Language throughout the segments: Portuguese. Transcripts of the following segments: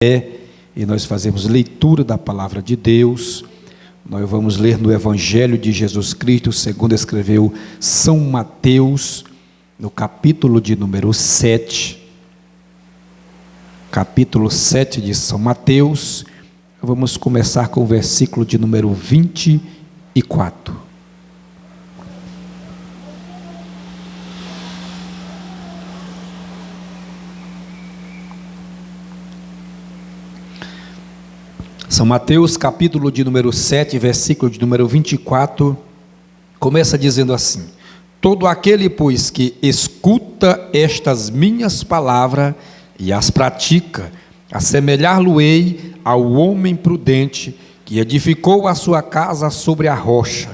E nós fazemos leitura da palavra de Deus. Nós vamos ler no Evangelho de Jesus Cristo, segundo escreveu São Mateus, no capítulo de número 7. Capítulo 7 de São Mateus. Vamos começar com o versículo de número 24. São Mateus, capítulo de número 7, versículo de número 24, começa dizendo assim: todo aquele, pois, que escuta estas minhas palavras e as pratica, assemelhar-lo-ei ao homem prudente, que edificou a sua casa sobre a rocha,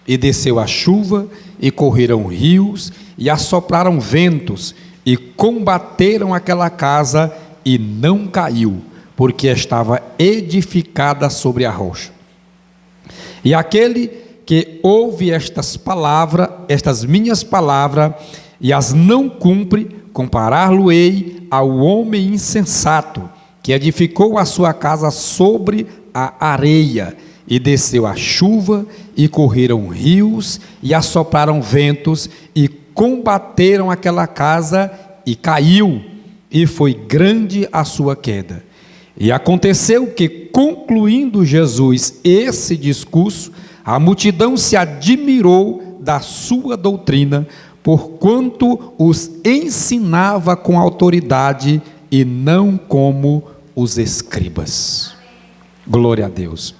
e desceu a chuva, e correram rios, e assopraram ventos, e combateram aquela casa, e não caiu, porque estava edificada sobre a rocha. E aquele que ouve estas palavras, estas minhas palavras, e as não cumpre, comparar-lo-ei ao homem insensato, que edificou a sua casa sobre a areia, e desceu a chuva, e correram rios, e assopraram ventos, e combateram aquela casa, e caiu, e foi grande a sua queda. E aconteceu que, concluindo Jesus esse discurso, a multidão se admirou da sua doutrina, porquanto os ensinava com autoridade e não como os escribas. Glória a Deus.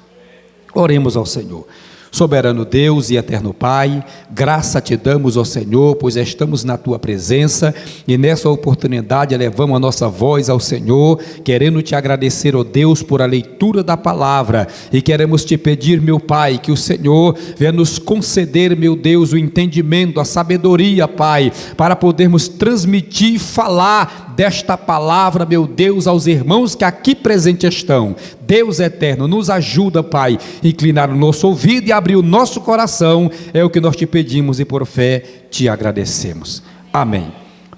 Oremos ao Senhor. Soberano Deus e eterno Pai, graça te damos, ó Senhor, pois estamos na tua presença e nessa oportunidade elevamos a nossa voz ao Senhor, querendo te agradecer, ó Deus, por a leitura da palavra, e queremos te pedir, meu Pai, que o Senhor venha nos conceder, meu Deus, o entendimento, a sabedoria, Pai, para podermos transmitir e falar desta palavra, meu Deus, aos irmãos que aqui presentes estão. Deus eterno, nos ajuda, Pai, inclinar o nosso ouvido e abrir o nosso coração, é o que nós te pedimos e por fé te agradecemos. Amém.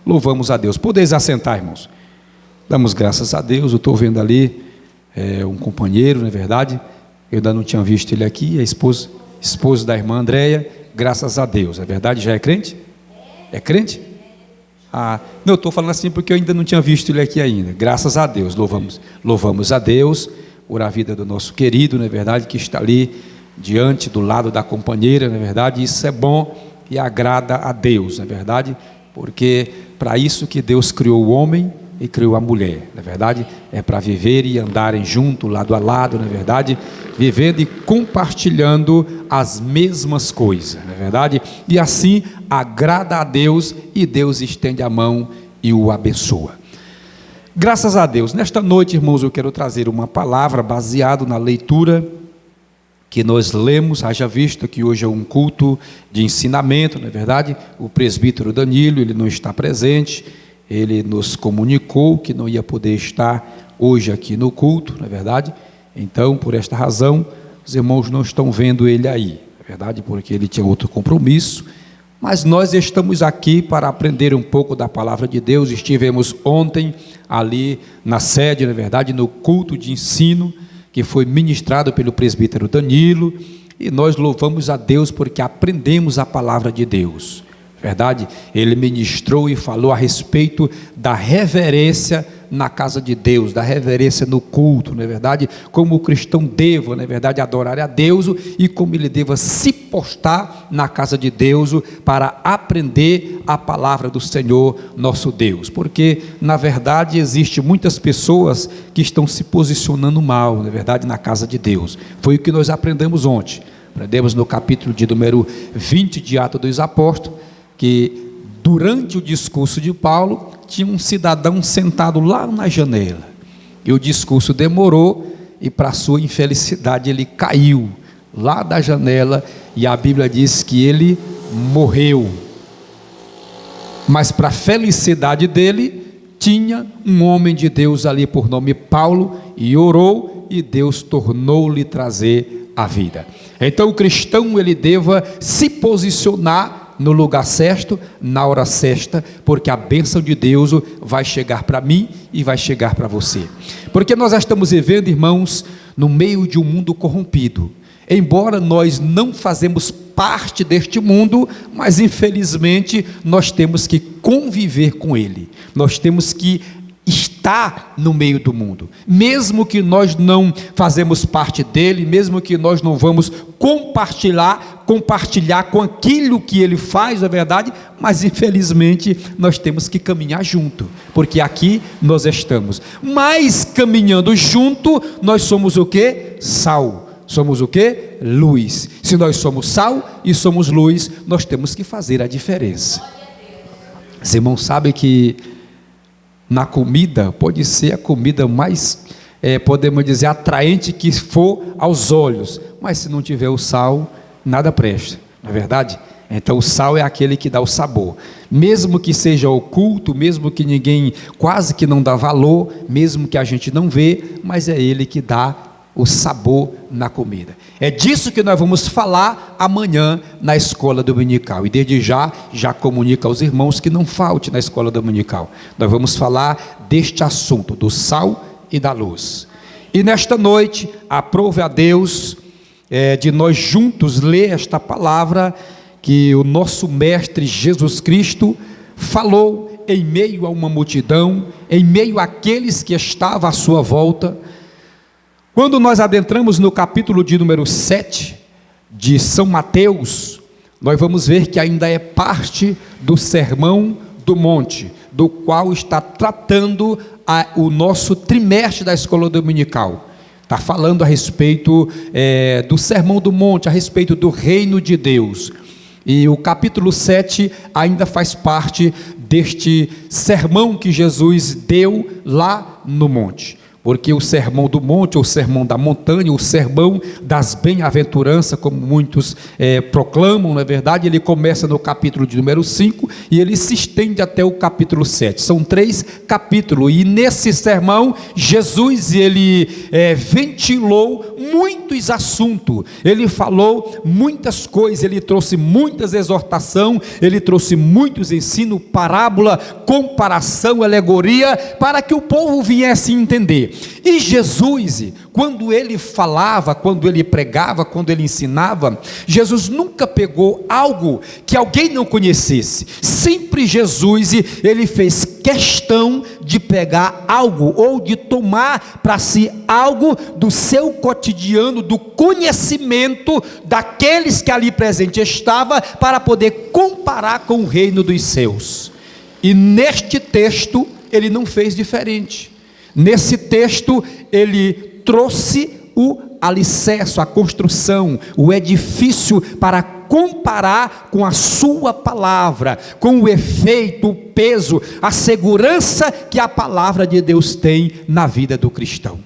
Louvamos a Deus. Podeis assentar, irmãos. Damos graças a Deus. Eu estou vendo ali um companheiro, não é verdade? Eu ainda não tinha visto ele aqui, a esposa da irmã Andréia. Graças a Deus, é verdade? Já é crente? É crente? Não, eu estou falando assim porque eu ainda não tinha visto ele aqui ainda. Graças a Deus, louvamos a Deus por a vida do nosso querido, não é verdade, que está ali diante do lado da companheira, não é verdade. Isso é bom e agrada a Deus, não é verdade, porque para isso que Deus criou o homem e criou a mulher, não é verdade, é para viver e andarem junto, lado a lado, não é verdade, vivendo e compartilhando as mesmas coisas, não é verdade, e assim agrada a Deus e Deus estende a mão e o abençoa. Graças a Deus. Nesta noite, irmãos, eu quero trazer uma palavra baseada na leitura que nós lemos. Haja visto que hoje é um culto de ensinamento, não é verdade? O presbítero Danilo, ele não está presente, ele nos comunicou que não ia poder estar hoje aqui no culto, não é verdade? Então, por esta razão, os irmãos não estão vendo ele aí, não é verdade? Porque ele tinha outro compromisso. Mas nós estamos aqui para aprender um pouco da palavra de Deus. Estivemos ontem ali na sede, na verdade, no culto de ensino, que foi ministrado pelo presbítero Danilo, e nós louvamos a Deus porque aprendemos a palavra de Deus, verdade? Ele ministrou e falou a respeito da reverência na casa de Deus, da reverência no culto, não é verdade? Como o cristão deva, não é verdade, adorar a Deus e como ele deva se postar na casa de Deus para aprender a palavra do Senhor nosso Deus, porque na verdade existe muitas pessoas que estão se posicionando mal, não é verdade, na casa de Deus. Foi o que nós aprendemos ontem. Aprendemos no capítulo de número 20 de Atos dos Apóstolos, que durante o discurso de Paulo, tinha um cidadão sentado lá na janela, e o discurso demorou, e para sua infelicidade ele caiu lá da janela, e a Bíblia diz que ele morreu, mas para a felicidade dele, tinha um homem de Deus ali por nome Paulo, e orou, e Deus tornou-lhe trazer a vida. Então o cristão ele deva se posicionar no lugar certo, na hora certa, porque a bênção de Deus vai chegar para mim e vai chegar para você. Porque nós estamos vivendo, irmãos, no meio de um mundo corrompido. Embora nós não fazemos parte deste mundo, mas infelizmente nós temos que conviver com ele. Nós temos que estar no meio do mundo, mesmo que nós não fazemos parte dele, mesmo que nós não vamos compartilhar com aquilo que ele faz, na verdade, mas infelizmente nós temos que caminhar junto, porque aqui nós estamos, mas caminhando junto, nós somos o quê? Sal. Somos o quê? Luz. Se nós somos sal e somos luz, nós temos que fazer a diferença. Os irmãos sabem que na comida, pode ser a comida mais, podemos dizer, atraente que for aos olhos, mas se não tiver o sal, nada presta, não é verdade? Então o sal é aquele que dá o sabor, mesmo que seja oculto, mesmo que ninguém quase que não dá valor, mesmo que a gente não vê, mas é ele que dá o sabor na comida. É disso que nós vamos falar amanhã na escola dominical, e desde já comunica aos irmãos que não falte na escola dominical. Nós vamos falar deste assunto, do sal e da luz. E nesta noite, aprove a Deus de nós juntos ler esta palavra que o nosso mestre Jesus Cristo falou em meio a uma multidão, em meio àqueles que estavam à sua volta. Quando nós adentramos no capítulo de número 7 de São Mateus, nós vamos ver que ainda é parte do Sermão do Monte, do qual está tratando o nosso trimestre da escola dominical. Está falando a respeito do Sermão do Monte, a respeito do reino de Deus. E o capítulo 7 ainda faz parte deste sermão que Jesus deu lá no monte. Porque o sermão do monte, ou o sermão da montanha, o sermão das bem-aventuranças, como muitos proclamam, não é verdade? Ele começa no capítulo de número 5 e ele se estende até o capítulo 7. São 3 capítulos, e nesse sermão, Jesus ele ventilou muitos assuntos, ele falou muitas coisas, ele trouxe muitas exortações, ele trouxe muitos ensinos, parábola, comparação, alegoria, para que o povo viesse entender. E Jesus, quando ele falava, quando ele pregava, quando ele ensinava, Jesus nunca pegou algo que alguém não conhecesse. Sempre Jesus, ele fez questão de pegar algo, ou de tomar para si algo do seu cotidiano, do conhecimento daqueles que ali presente estavam, para poder comparar com o reino dos céus. E neste texto, ele não fez diferente. Nesse texto, ele trouxe o alicerce, a construção, o edifício, para comparar com a sua palavra, com o efeito, o peso, a segurança que a palavra de Deus tem na vida do cristão.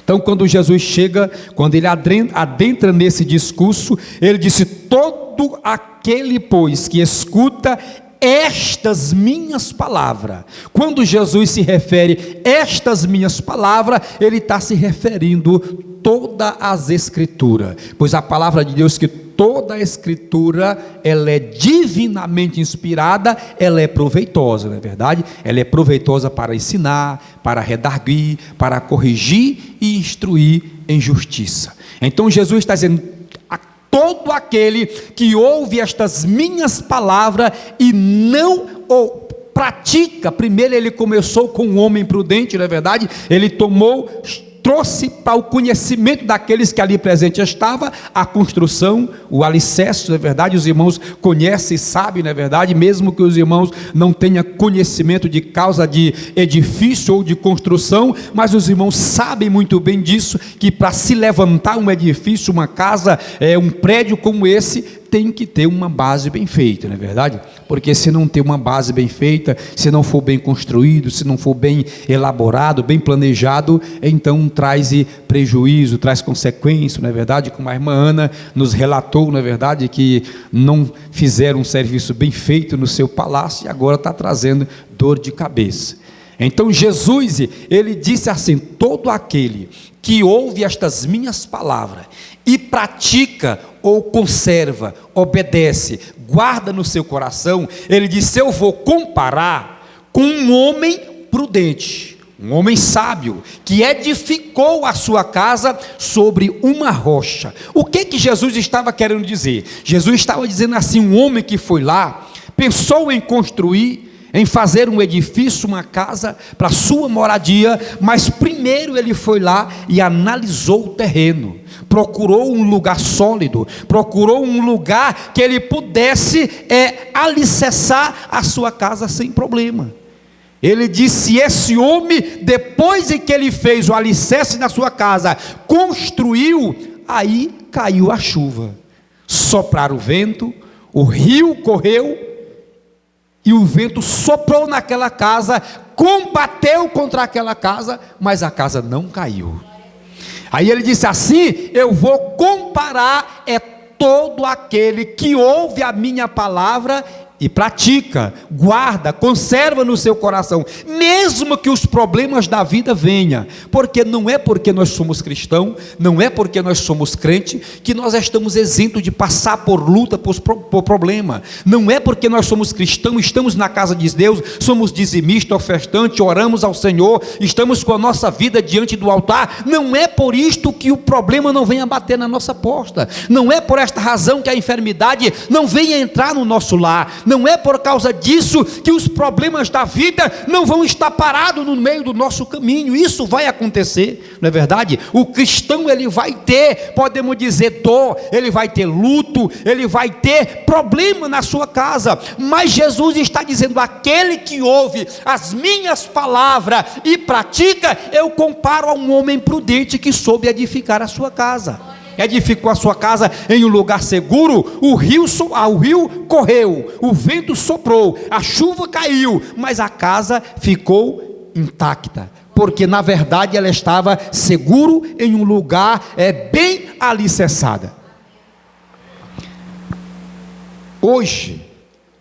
Então, quando Jesus chega, quando ele adentra nesse discurso, ele disse: todo aquele, pois, que escuta estas minhas palavras. Quando Jesus se refere estas minhas palavras, ele está se referindo todas as escrituras, pois a palavra de Deus, que toda a escritura, ela é divinamente inspirada, ela é proveitosa, não é verdade? Ela é proveitosa para ensinar, para redarguir, para corrigir e instruir em justiça. Então Jesus está dizendo: todo aquele que ouve estas minhas palavras e não pratica. Primeiro ele começou com um homem prudente, não é verdade? Ele trouxe para o conhecimento daqueles que ali presente estavam a construção, o alicerce, não é verdade? Os irmãos conhecem e sabem, não é verdade? Mesmo que os irmãos não tenham conhecimento de causa de edifício ou de construção, mas os irmãos sabem muito bem disso, que para se levantar um edifício, uma casa, um prédio como esse, tem que ter uma base bem feita, não é verdade? Porque se não ter uma base bem feita, se não for bem construído, se não for bem elaborado, bem planejado, então traz prejuízo, traz consequência, não é verdade? Como a irmã Ana nos relatou, não é verdade? Que não fizeram um serviço bem feito no seu palácio e agora está trazendo dor de cabeça. Então Jesus, ele disse assim: todo aquele que ouve estas minhas palavras e pratica ou conserva, obedece, guarda no seu coração, ele disse: eu vou comparar com um homem prudente, um homem sábio, que edificou a sua casa sobre uma rocha. O que Jesus estava querendo dizer? Jesus estava dizendo assim: um homem que foi lá, pensou em construir, em fazer um edifício, uma casa para sua moradia, mas primeiro ele foi lá e analisou o terreno, procurou um lugar sólido, procurou um lugar que ele pudesse alicerçar a sua casa sem problema. Ele disse: esse homem, depois de que ele fez o alicerce na sua casa, construiu, aí caiu a chuva, sopraram o vento, o rio correu, e o vento soprou naquela casa, combateu contra aquela casa, mas a casa não caiu. Aí ele disse assim: eu vou comparar todo aquele que ouve a minha palavra e pratica, guarda, conserva no seu coração, mesmo que os problemas da vida venham, porque não é porque nós somos cristãos, não é porque nós somos crentes, que nós estamos isentos de passar por luta, por problema. Não é porque nós somos cristãos, estamos na casa de Deus, somos dizimistas, ofertantes, oramos ao Senhor, estamos com a nossa vida diante do altar, não é por isto que o problema não venha bater na nossa porta, não é por esta razão que a enfermidade não venha entrar no nosso lar, não é por causa disso que os problemas da vida não vão estar parados no meio do nosso caminho. Isso vai acontecer, não é verdade? O cristão, ele vai ter, podemos dizer, dor, ele vai ter luto, ele vai ter problema na sua casa, mas Jesus está dizendo: aquele que ouve as minhas palavras e pratica, eu comparo a um homem prudente que soube edificar a sua casa. Edificou a sua casa em um lugar seguro, o rio correu, o vento soprou, a chuva caiu, mas a casa ficou intacta, porque na verdade ela estava seguro em um lugar bem alicerçada. Hoje,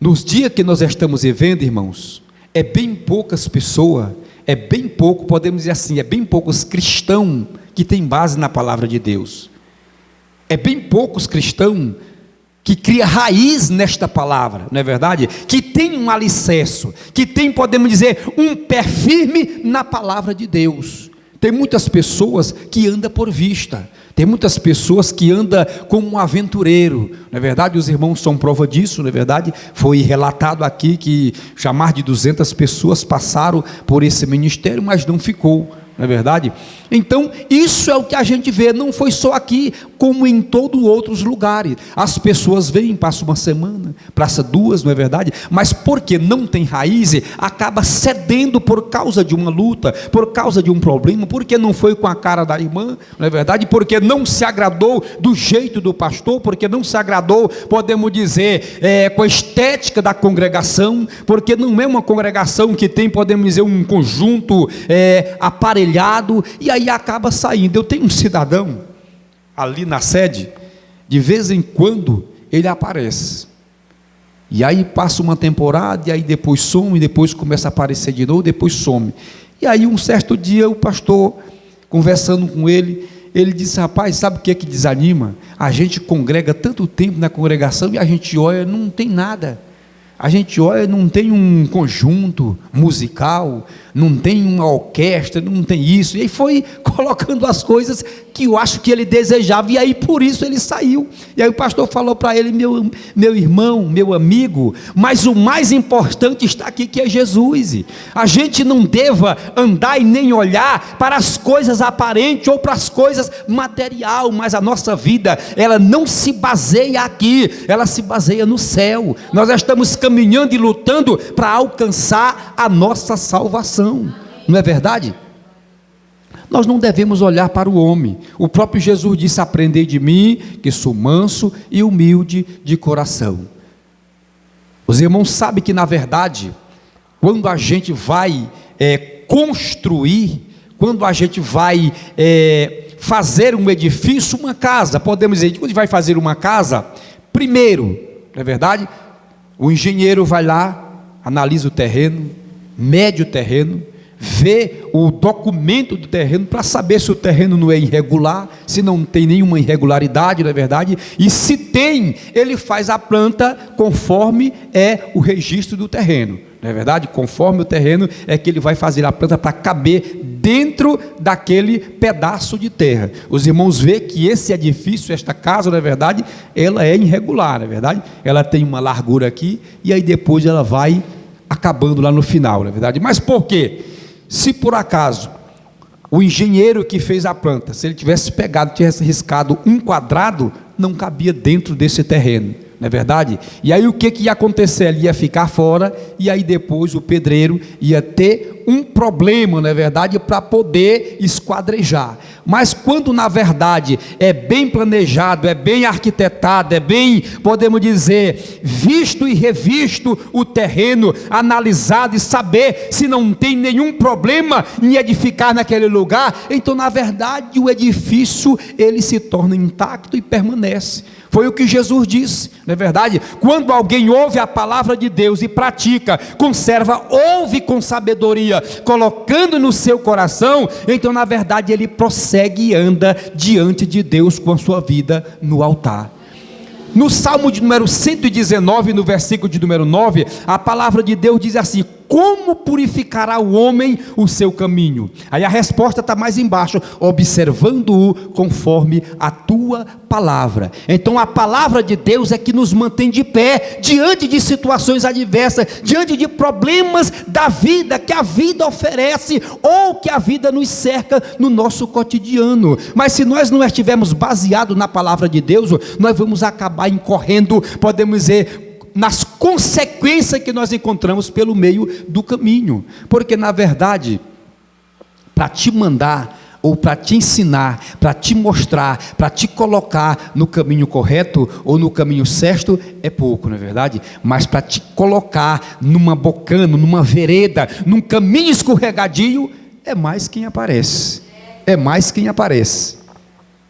nos dias que nós estamos vivendo, irmãos, é bem poucas pessoas, é bem pouco, podemos dizer assim, é bem poucos cristãos que têm base na palavra de Deus. É bem poucos cristãos que criam raiz nesta palavra, não é verdade? Que tem um alicerce, que tem, podemos dizer, um pé firme na palavra de Deus. Tem muitas pessoas que andam por vista, tem muitas pessoas que andam como um aventureiro, não é verdade? Os irmãos são prova disso, não é verdade? Foi relatado aqui que mais de 200 pessoas passaram por esse ministério, mas não ficou, não é verdade? Então isso é o que a gente vê, não foi só aqui, como em todos outros lugares. As pessoas vêm, passam uma semana, passa duas, não é verdade? Mas porque não tem raiz, acaba cedendo por causa de uma luta, por causa de um problema, porque não foi com a cara da irmã, não é verdade? Porque não se agradou do jeito do pastor, porque não se agradou, podemos dizer, com a estética da congregação, porque não é uma congregação que tem, podemos dizer, um conjunto aparelhado, e aí acaba saindo. Eu tenho um cidadão ali na sede, de vez em quando ele aparece, e aí passa uma temporada, e aí depois some, depois começa a aparecer de novo, depois some. E aí um certo dia o pastor, conversando com ele, ele disse: rapaz, sabe o que é que desanima? A gente congrega tanto tempo na congregação e a gente olha, não tem nada. A gente olha, não tem um conjunto musical, não tem uma orquestra, não tem isso. E aí foi colocando as coisas que eu acho que ele desejava, e aí por isso ele saiu. E aí o pastor falou para ele: meu irmão, meu amigo, mas o mais importante está aqui, que é Jesus. A gente não deva andar e nem olhar para as coisas aparentes ou para as coisas material, mas a nossa vida, ela não se baseia aqui, ela se baseia no céu. Nós estamos caminhando e lutando para alcançar a nossa salvação, não é verdade? Nós não devemos olhar para o homem. O próprio Jesus disse: aprendei de mim, que sou manso e humilde de coração. Os irmãos sabem que, na verdade, quando a gente vai construir, quando a gente vai fazer um edifício, uma casa, podemos dizer, quando vai fazer uma casa, primeiro, não é verdade? O engenheiro vai lá, analisa o terreno, mede o terreno, vê o documento do terreno para saber se o terreno não é irregular, se não tem nenhuma irregularidade, não é verdade? E se tem, ele faz a planta conforme é o registro do terreno, não é verdade? Conforme o terreno é que ele vai fazer a planta para caber dentro daquele pedaço de terra. Os irmãos veem que esse edifício, esta casa, na verdade, ela é irregular, na verdade, ela tem uma largura aqui, e aí depois ela vai acabando lá no final, na verdade. Mas por quê? Se por acaso o engenheiro que fez a planta, se ele tivesse pegado, tivesse riscado um quadrado, não cabia dentro desse terreno, não é verdade? E aí o que ia acontecer? Ele ia ficar fora, e aí depois o pedreiro ia ter um problema, não é verdade, para poder esquadrejar. Mas quando na verdade é bem planejado, é bem arquitetado, é bem, podemos dizer, visto e revisto o terreno, analisado e saber se não tem nenhum problema em edificar naquele lugar, então na verdade o edifício ele se torna intacto e permanece. Foi o que Jesus disse, não é verdade? Quando alguém ouve a palavra de Deus e pratica, conserva, ouve com sabedoria, colocando no seu coração, então na verdade ele prossegue e anda diante de Deus com a sua vida no altar. No Salmo de número 119, no versículo de número 9, a palavra de Deus diz assim: como purificará o homem o seu caminho? Aí a resposta está mais embaixo: observando-o conforme a tua palavra. Então a palavra de Deus é que nos mantém de pé, diante de situações adversas, diante de problemas da vida, que a vida oferece, ou que a vida nos cerca no nosso cotidiano. Mas se nós não estivermos baseados na palavra de Deus, nós vamos acabar incorrendo, podemos dizer, nas consequências que nós encontramos pelo meio do caminho. Porque na verdade, para te mandar, ou para te ensinar, para te mostrar, para te colocar no caminho correto, ou no caminho certo, é pouco, não é verdade? Mas para te colocar numa bocana, numa vereda, num caminho escorregadio, é mais quem aparece, é mais quem aparece,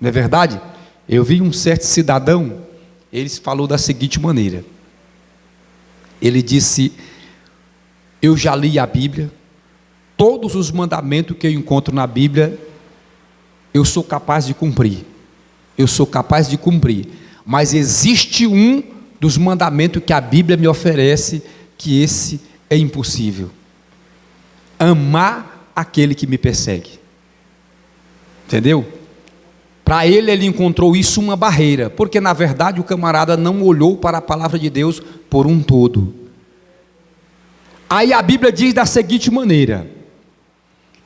não é verdade? Eu vi um certo cidadão, ele falou da seguinte maneira: ele disse: eu já li a Bíblia, todos os mandamentos que eu encontro na Bíblia, eu sou capaz de cumprir, mas existe um dos mandamentos que a Bíblia me oferece, que esse é impossível: amar aquele que me persegue. Entendeu? Para ele encontrou isso uma barreira, porque na verdade o camarada não olhou para a palavra de Deus por um todo. Aí a Bíblia diz da seguinte maneira,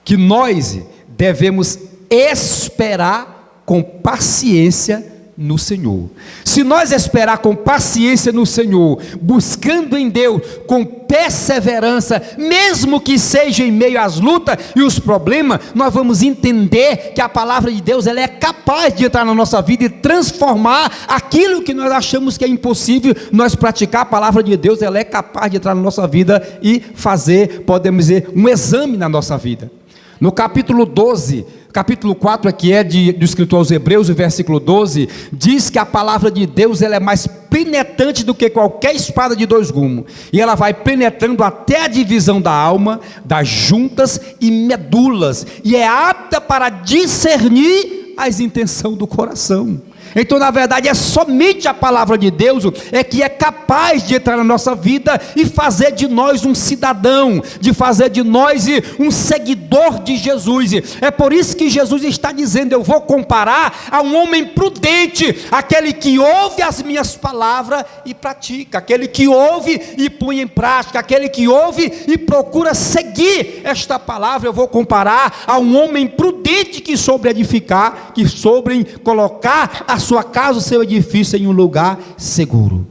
que nós devemos esperar com paciência no Senhor. Se nós esperar com paciência no Senhor, buscando em Deus com perseverança, mesmo que seja em meio às lutas e os problemas, nós vamos entender que a palavra de Deus ela é capaz de entrar na nossa vida e transformar aquilo que nós achamos que é impossível nós praticar. A palavra de Deus ela é capaz de entrar na nossa vida e fazer, podemos dizer, um exame na nossa vida. No capítulo 12, capítulo 4 aqui do escritor aos Hebreus, o versículo 12, diz que a palavra de Deus ela é mais penetrante do que qualquer espada de dois gumes, e ela vai penetrando até a divisão da alma, das juntas e medulas, e é apta para discernir as intenções do coração. Então na verdade é somente a palavra de Deus é que é capaz de entrar na nossa vida e fazer de nós um cidadão, de fazer de nós um seguidor de Jesus. É por isso que Jesus está dizendo: eu vou comparar a um homem prudente, aquele que ouve as minhas palavras e pratica, aquele que ouve e põe em prática, aquele que ouve e procura seguir esta palavra. Eu vou comparar a um homem prudente que soube edificar, que soube colocar a sua casa, o seu edifício em um lugar seguro.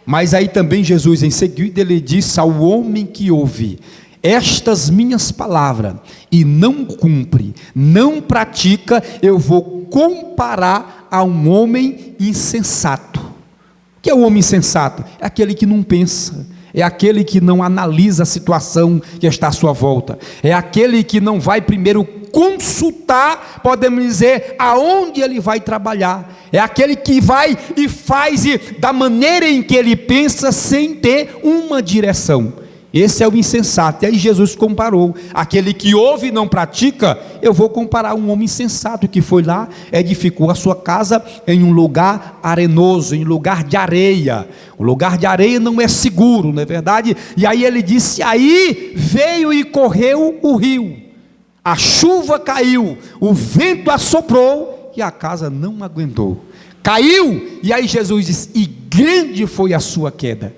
Mas aí também Jesus em seguida ele disse ao homem que ouve estas minhas palavras e não cumpre, não pratica, eu vou comparar a um homem insensato. O que é o homem insensato? É aquele que não pensa, é aquele que não analisa a situação que está à sua volta, é aquele que não vai primeiro consultar, podemos dizer, aonde ele vai trabalhar, é aquele que vai e faz da maneira em que ele pensa, sem ter uma direção. Esse é o insensato. E aí Jesus comparou: aquele que ouve e não pratica, eu vou comparar um homem insensato que foi lá, edificou a sua casa em um lugar arenoso, em lugar de areia. O lugar de areia não é seguro, não é verdade? E aí ele disse: aí veio e correu o rio, a chuva caiu, o vento assoprou e a casa não aguentou, caiu. E aí Jesus disse: e grande foi a sua queda.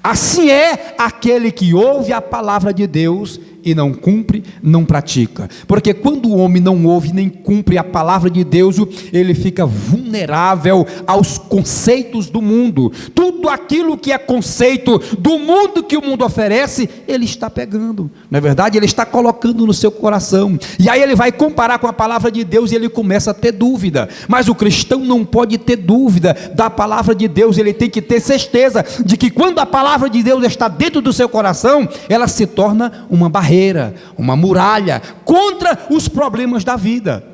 Assim é aquele que ouve a palavra de Deus e não cumpre, não pratica. Porque quando o homem não ouve nem cumpre a palavra de Deus, ele fica vulnerável aos conceitos do mundo. Tudo aquilo que é conceito do mundo, que o mundo oferece, ele está pegando, não é verdade? Ele está colocando no seu coração. E aí ele vai comparar com a palavra de Deus e ele começa a ter dúvida. Mas o cristão não pode ter dúvida da palavra de Deus. Ele tem que ter certeza de que quando a palavra de Deus está dentro do seu coração, ela se torna uma barreira, uma muralha contra os problemas da vida.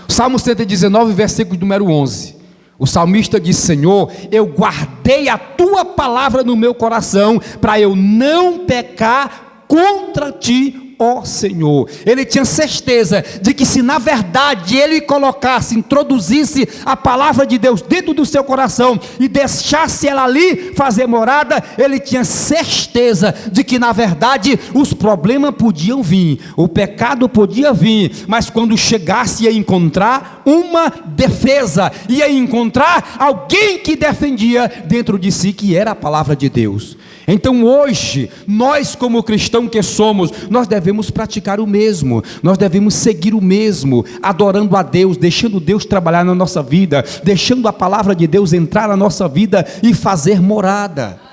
Salmo 119, versículo número 11. O salmista diz: Senhor, eu guardei a tua palavra no meu coração, para eu não pecar contra ti, ó Senhor. Ele tinha certeza de que se na verdade ele colocasse, introduzisse a palavra de Deus dentro do seu coração e deixasse ela ali fazer morada, ele tinha certeza de que na verdade os problemas podiam vir, o pecado podia vir, mas quando chegasse ia encontrar uma defesa, ia encontrar alguém que defendia dentro de si, que era a palavra de Deus. Então hoje, nós como cristãos que somos, nós devemos praticar o mesmo, nós devemos seguir o mesmo, adorando a Deus, deixando Deus trabalhar na nossa vida, deixando a palavra de Deus entrar na nossa vida e fazer morada.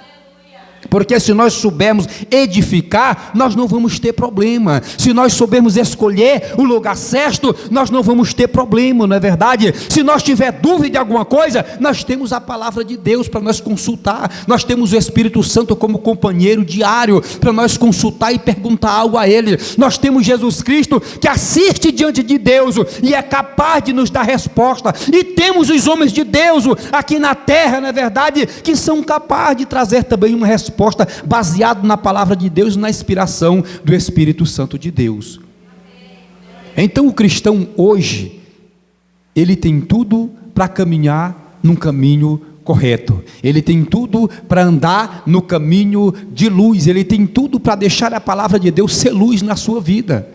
Porque se nós soubermos edificar, nós não vamos ter problema. Se nós soubermos escolher o lugar certo, nós não vamos ter problema, não é verdade? Se nós tiver dúvida de alguma coisa, nós temos a palavra de Deus para nós consultar. Nós temos o Espírito Santo como companheiro diário para nós consultar e perguntar algo a Ele. Nós temos Jesus Cristo que assiste diante de Deus e é capaz de nos dar resposta. E temos os homens de Deus aqui na terra, não é verdade? Que são capazes de trazer também uma resposta baseado na palavra de Deus e na inspiração do Espírito Santo de Deus. Então o cristão hoje, ele tem tudo para caminhar num caminho correto, ele tem tudo para andar no caminho de luz, ele tem tudo para deixar a palavra de Deus ser luz na sua vida.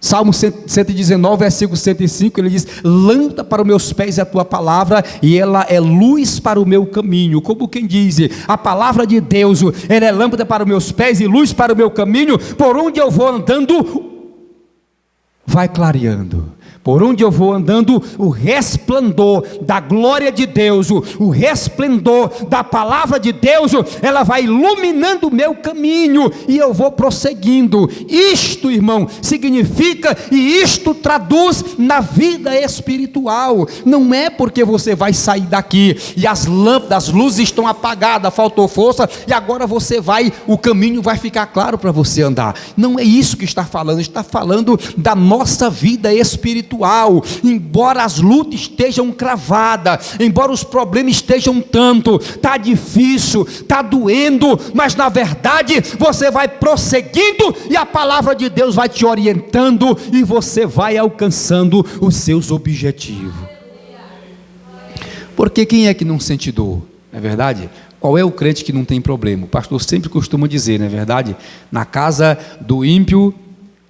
Salmo 119, versículo 105, ele diz: lâmpada para os meus pés é a tua palavra, e ela é luz para o meu caminho. Como quem diz, a palavra de Deus, ela é lâmpada para os meus pés e luz para o meu caminho. Por onde eu vou andando, vai clareando. Por onde eu vou andando, o resplendor da glória de Deus, o resplendor da palavra de Deus, ela vai iluminando o meu caminho, e eu vou prosseguindo. Isto, irmão, significa, e isto traduz na vida espiritual. Não é porque você vai sair daqui e as lâmpadas, as luzes estão apagadas, faltou força, e agora você vai, o caminho vai ficar claro para você andar. Não é isso que está falando. Está falando da nossa vida espiritual. Embora as lutas estejam cravadas, embora os problemas estejam tanto, está difícil, está doendo, mas na verdade você vai prosseguindo e a palavra de Deus vai te orientando e você vai alcançando os seus objetivos. Porque quem é que não sente dor? Não é verdade? Qual é o crente que não tem problema? O pastor sempre costuma dizer, não é verdade? Na casa do ímpio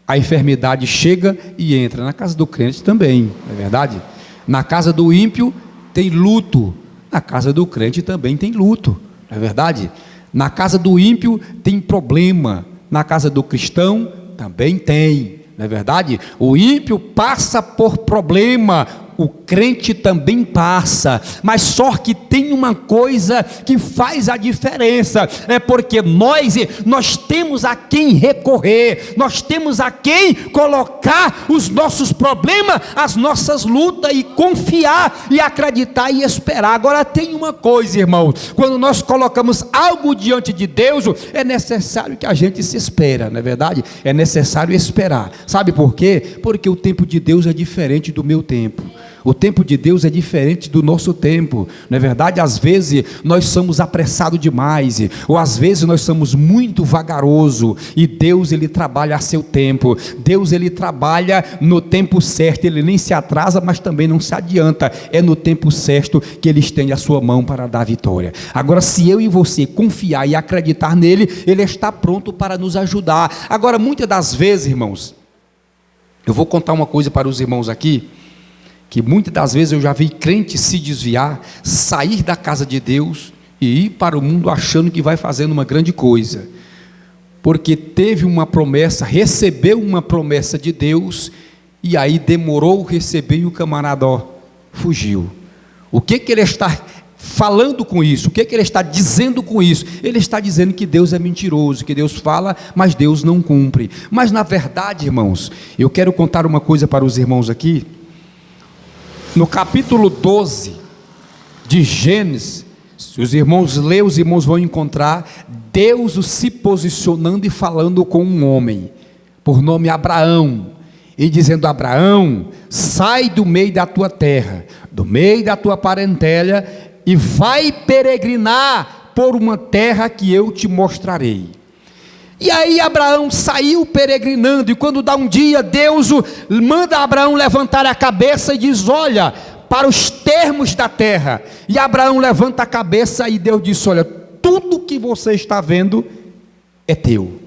a enfermidade chega e entra, na casa do crente também, não é verdade? Na casa do ímpio tem luto, na casa do crente também tem luto, não é verdade? Na casa do ímpio tem problema, na casa do cristão também tem, não é verdade? O ímpio passa por problema, o crente também passa, mas só que tem uma coisa que faz a diferença, é porque nós temos a quem recorrer, nós temos a quem colocar os nossos problemas, as nossas lutas, e confiar, e acreditar e esperar. Agora tem uma coisa, irmão, quando nós colocamos algo diante de Deus, é necessário que a gente se espera, não é verdade? É necessário esperar. Sabe por quê? Porque o tempo de Deus é diferente do meu tempo. O tempo de Deus é diferente do nosso tempo, não é verdade? Às vezes nós somos apressados demais, ou às vezes nós somos muito vagarosos, e Deus ele trabalha a seu tempo. Deus ele trabalha no tempo certo, ele nem se atrasa, mas também não se adianta. É no tempo certo que ele estende a sua mão para dar vitória. Agora, se eu e você confiar e acreditar nele, ele está pronto para nos ajudar. Agora, muitas das vezes, irmãos, eu vou contar uma coisa para os irmãos aqui, que muitas das vezes eu já vi crente se desviar, sair da casa de Deus e ir para o mundo achando que vai fazendo uma grande coisa, porque teve uma promessa, recebeu uma promessa de Deus, e aí demorou receber e o camarada fugiu. O que ele está falando com isso? O que ele está dizendo com isso? Ele está dizendo que Deus é mentiroso, que Deus fala, mas Deus não cumpre. Mas na verdade, irmãos, eu quero contar uma coisa para os irmãos aqui. No capítulo 12 de Gênesis, se os irmãos lerem, os irmãos vão encontrar Deus se posicionando e falando com um homem, por nome Abraão, e dizendo: Abraão, sai do meio da tua terra, do meio da tua parentela, e vai peregrinar por uma terra que eu te mostrarei. E aí Abraão saiu peregrinando, e quando dá um dia, Deus manda Abraão levantar a cabeça e diz: olha para os termos da terra. E Abraão levanta a cabeça e Deus disse: olha, tudo que você está vendo é teu.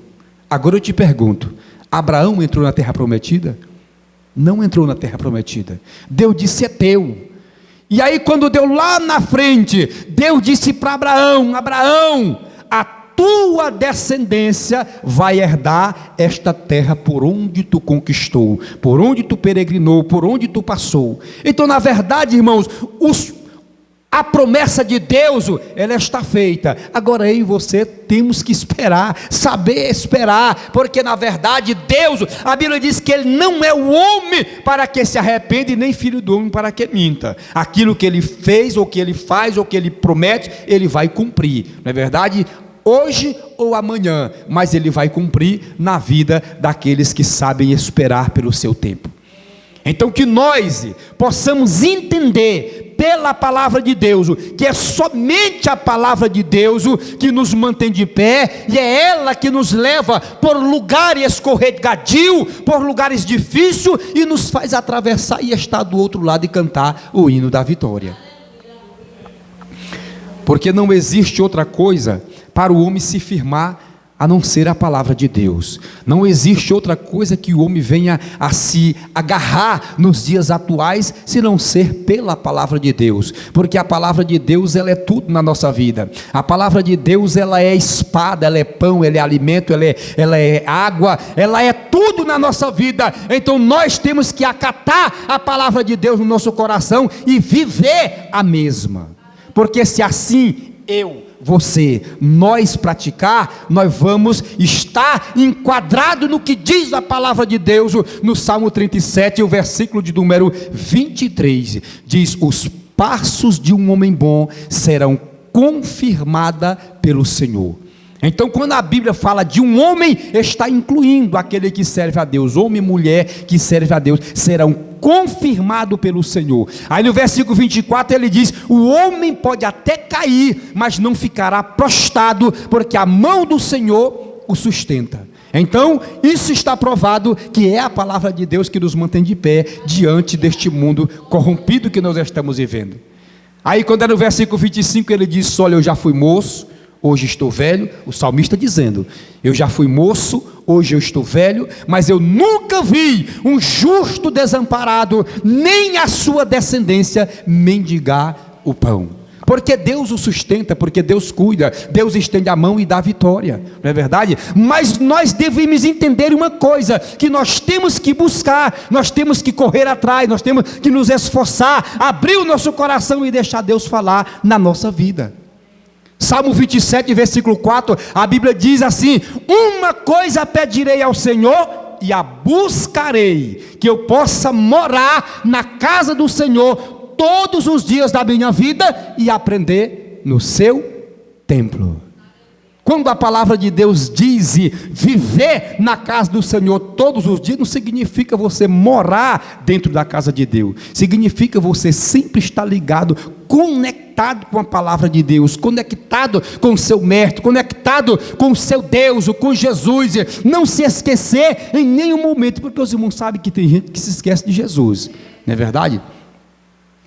Agora eu te pergunto, Abraão entrou na terra prometida? Não entrou na terra prometida. Deus disse: é teu. E aí quando deu lá na frente, Deus disse para Abraão: Abraão, a tua descendência vai herdar esta terra por onde tu conquistou, por onde tu peregrinou, por onde tu passou. Então, na verdade, irmãos, a promessa de Deus, ela está feita. Agora eu e você temos que esperar, saber esperar, porque na verdade Deus, a Bíblia diz que Ele não é o homem para que se arrependa, e nem filho do homem para que minta. Aquilo que Ele fez, ou que Ele faz, ou que Ele promete, Ele vai cumprir, não é verdade? Hoje ou amanhã, mas Ele vai cumprir na vida daqueles que sabem esperar pelo seu tempo. Então que nós possamos entender pela palavra de Deus, que é somente a palavra de Deus que nos mantém de pé, e é ela que nos leva por lugares escorregadios, por lugares difíceis, e nos faz atravessar e estar do outro lado e cantar o hino da vitória. Porque não existe outra coisa para o homem se firmar a não ser a palavra de Deus. Não existe outra coisa que o homem venha a se agarrar nos dias atuais, se não ser pela palavra de Deus, porque a palavra de Deus, ela é tudo na nossa vida. A palavra de Deus, ela é espada, ela é pão, ela é alimento, ela é água, ela é tudo na nossa vida. Então nós temos que acatar a palavra de Deus no nosso coração e viver a mesma, porque se assim você, nós praticar, nós vamos estar enquadrado no que diz a palavra de Deus, no Salmo 37, o versículo de número 23, diz: os passos de um homem bom serão confirmados pelo Senhor. Então quando a Bíblia fala de um homem, está incluindo aquele que serve a Deus. Homem e mulher que serve a Deus serão confirmados pelo Senhor. Aí no versículo 24 ele diz: o homem pode até cair, mas não ficará prostrado, porque a mão do Senhor o sustenta. Então isso está provado que é a palavra de Deus que nos mantém de pé diante deste mundo corrompido que nós estamos vivendo. Aí quando é no versículo 25 ele diz: olha, eu já fui moço, hoje estou velho. O salmista dizendo: eu já fui moço, hoje eu estou velho, mas eu nunca vi um justo desamparado, nem a sua descendência mendigar o pão. Porque Deus o sustenta, porque Deus cuida, Deus estende a mão e dá vitória, não é verdade? Mas nós devemos entender uma coisa, que nós temos que buscar, nós temos que correr atrás, nós temos que nos esforçar, abrir o nosso coração e deixar Deus falar na nossa vida. Salmo 27, versículo 4, a Bíblia diz assim: uma coisa pedirei ao Senhor e a buscarei, que eu possa morar na casa do Senhor todos os dias da minha vida e aprender no seu templo. Quando a palavra de Deus diz viver na casa do Senhor todos os dias, não significa você morar dentro da casa de Deus, significa você sempre estar ligado, conectado com a palavra de Deus, conectado com o seu mestre, conectado com o seu Deus, com Jesus, não se esquecer em nenhum momento, porque os irmãos sabem que tem gente que se esquece de Jesus, não é verdade?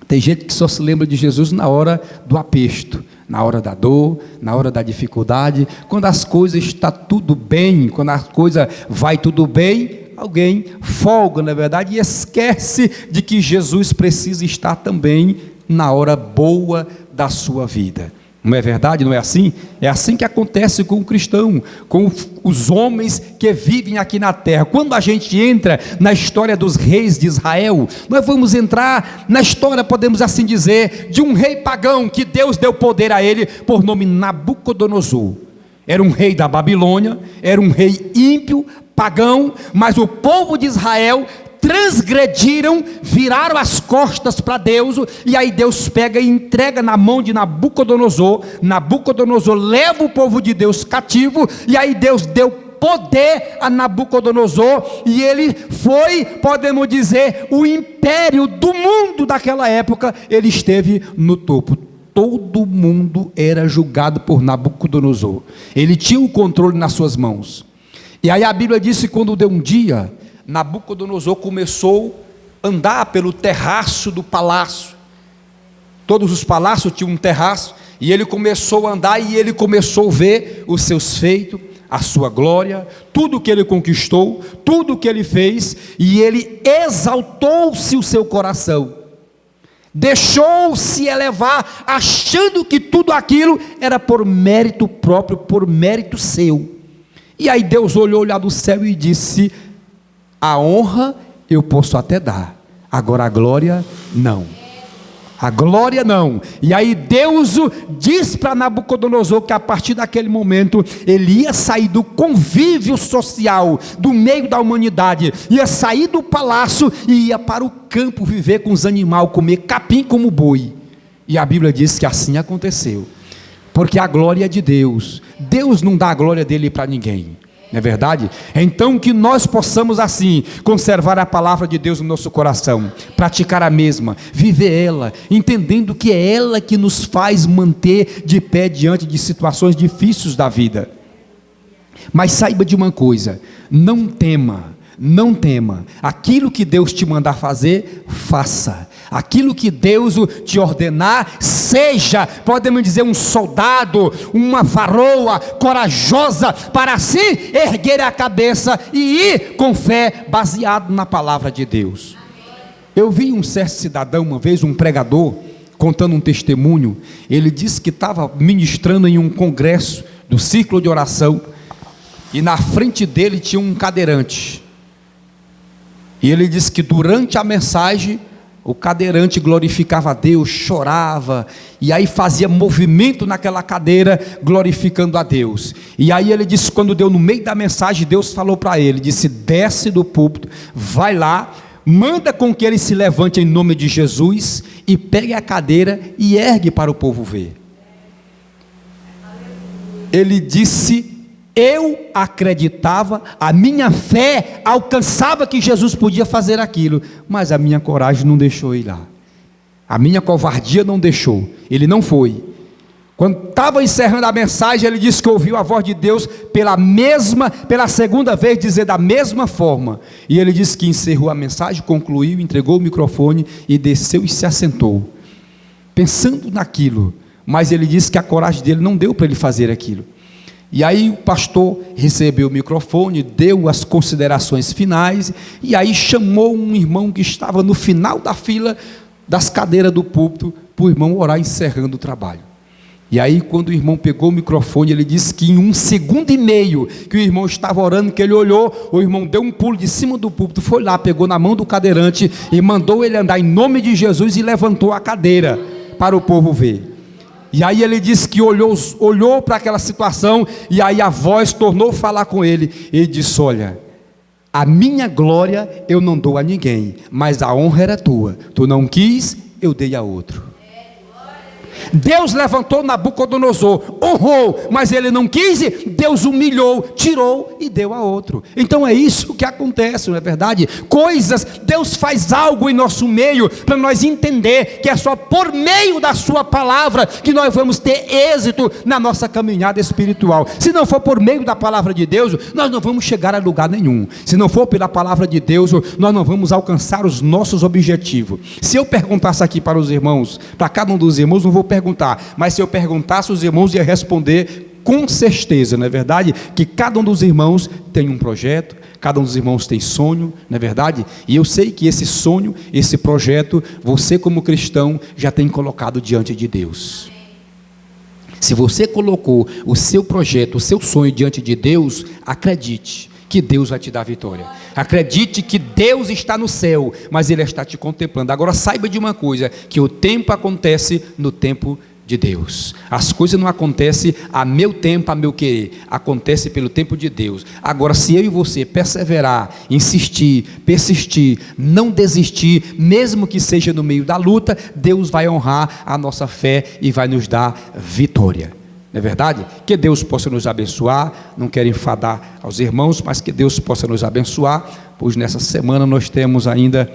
Tem gente que só se lembra de Jesus na hora do apesto, na hora da dor, na hora da dificuldade, quando as coisas estão tudo bem, quando a coisa vai tudo bem, alguém folga, na verdade, e esquece de que Jesus precisa estar também na hora boa da sua vida. Não é verdade? Não é assim? É assim que acontece com o cristão, com os homens que vivem aqui na terra. Quando a gente entra na história dos reis de Israel, nós vamos entrar na história, podemos assim dizer, de um rei pagão, que Deus deu poder a ele, por nome Nabucodonosor. Era um rei da Babilônia, era um rei ímpio, pagão, mas o povo de Israel transgrediram, viraram as costas para Deus, e aí Deus pega e entrega na mão de Nabucodonosor. Nabucodonosor leva o povo de Deus cativo, e aí Deus deu poder a Nabucodonosor, e ele foi, podemos dizer, o império do mundo daquela época, ele esteve no topo. Todo mundo era julgado por Nabucodonosor, ele tinha o controle nas suas mãos. E aí a Bíblia diz que quando deu um dia, Nabucodonosor começou a andar pelo terraço do palácio. Todos os palácios tinham um terraço, e ele começou a andar, e ele começou a ver os seus feitos, a sua glória, tudo que ele conquistou, tudo que ele fez, e ele exaltou-se o seu coração, deixou-se elevar, achando que tudo aquilo era por mérito próprio, por mérito seu. E aí Deus olhou lá do céu e disse: a honra eu posso até dar, agora a glória não. A glória não. E aí Deus diz para Nabucodonosor que a partir daquele momento ele ia sair do convívio social, do meio da humanidade, ia sair do palácio e ia para o campo viver com os animais, comer capim como boi. E a Bíblia diz que assim aconteceu, porque a glória é de Deus. Deus não dá a glória dele para ninguém, não é verdade? Então que nós possamos assim conservar a palavra de Deus no nosso coração, praticar a mesma, viver ela, entendendo que é ela que nos faz manter de pé diante de situações difíceis da vida. Mas saiba de uma coisa: não tema, não tema. Aquilo que Deus te mandar fazer, faça. Aquilo que Deus te ordenar, seja, podemos dizer, um soldado, uma varoa corajosa, para assim erguer a cabeça e ir com fé, baseado na palavra de Deus. Eu vi um certo cidadão uma vez, um pregador, contando um testemunho. Ele disse que estava ministrando em um congresso do círculo de oração, e na frente dele tinha um cadeirante, e ele disse que durante a mensagem o cadeirante glorificava a Deus, chorava, e aí fazia movimento naquela cadeira, glorificando a Deus. E aí ele disse, quando deu no meio da mensagem, Deus falou para ele, disse: desce do púlpito, vai lá, manda com que ele se levante em nome de Jesus, e pegue a cadeira e ergue para o povo ver. Ele disse: eu acreditava, a minha fé alcançava que Jesus podia fazer aquilo, mas a minha coragem não deixou ir lá, a minha covardia não deixou, ele não foi. Quando estava encerrando a mensagem, ele disse que ouviu a voz de Deus pela segunda vez, dizer da mesma forma, e ele disse que encerrou a mensagem, concluiu, entregou o microfone e desceu e se assentou, pensando naquilo, mas ele disse que a coragem dele não deu para ele fazer aquilo. E aí o pastor recebeu o microfone, deu as considerações finais, e aí chamou um irmão que estava no final da fila das cadeiras do púlpito, para o irmão orar, encerrando o trabalho. E aí quando o irmão pegou o microfone, ele disse que em 1,5 segundos que o irmão estava orando, que ele olhou, o irmão deu um pulo de cima do púlpito, foi lá, pegou na mão do cadeirante e mandou ele andar em nome de Jesus, e levantou a cadeira para o povo ver. E aí ele disse que olhou para aquela situação, e aí a voz tornou a falar com ele, e disse: olha, a minha glória eu não dou a ninguém, mas a honra era tua, tu não quis, eu dei a outro. Deus levantou Nabucodonosor, honrou, mas ele não quis, Deus humilhou, tirou e deu a outro. Então é isso que acontece, não é verdade? Coisas, Deus faz algo em nosso meio, para nós entender que é só por meio da sua palavra que nós vamos ter êxito na nossa caminhada espiritual. Se não for por meio da palavra de Deus, nós não vamos chegar a lugar nenhum. Se não for pela palavra de Deus, nós não vamos alcançar os nossos objetivos. Se eu perguntasse aqui para os irmãos, para cada um dos irmãos, não vou perguntar, mas se eu perguntasse, os irmãos iam responder com certeza, não é verdade? Que cada um dos irmãos tem um projeto, cada um dos irmãos tem sonho, não é verdade? E eu sei que esse sonho, esse projeto, você como cristão já tem colocado diante de Deus. Se você colocou o seu projeto, o seu sonho diante de Deus, acredite que Deus vai te dar vitória. Acredite que Deus está no céu, mas Ele está te contemplando. Agora saiba de uma coisa, que o tempo acontece no tempo de Deus. As coisas não acontecem a meu tempo, a meu querer, acontece pelo tempo de Deus. Agora, se eu e você perseverar, insistir, persistir, não desistir, mesmo que seja no meio da luta, Deus vai honrar a nossa fé e vai nos dar vitória. Não é verdade? Que Deus possa nos abençoar. Não quero enfadar aos irmãos, mas que Deus possa nos abençoar, pois nessa semana nós temos ainda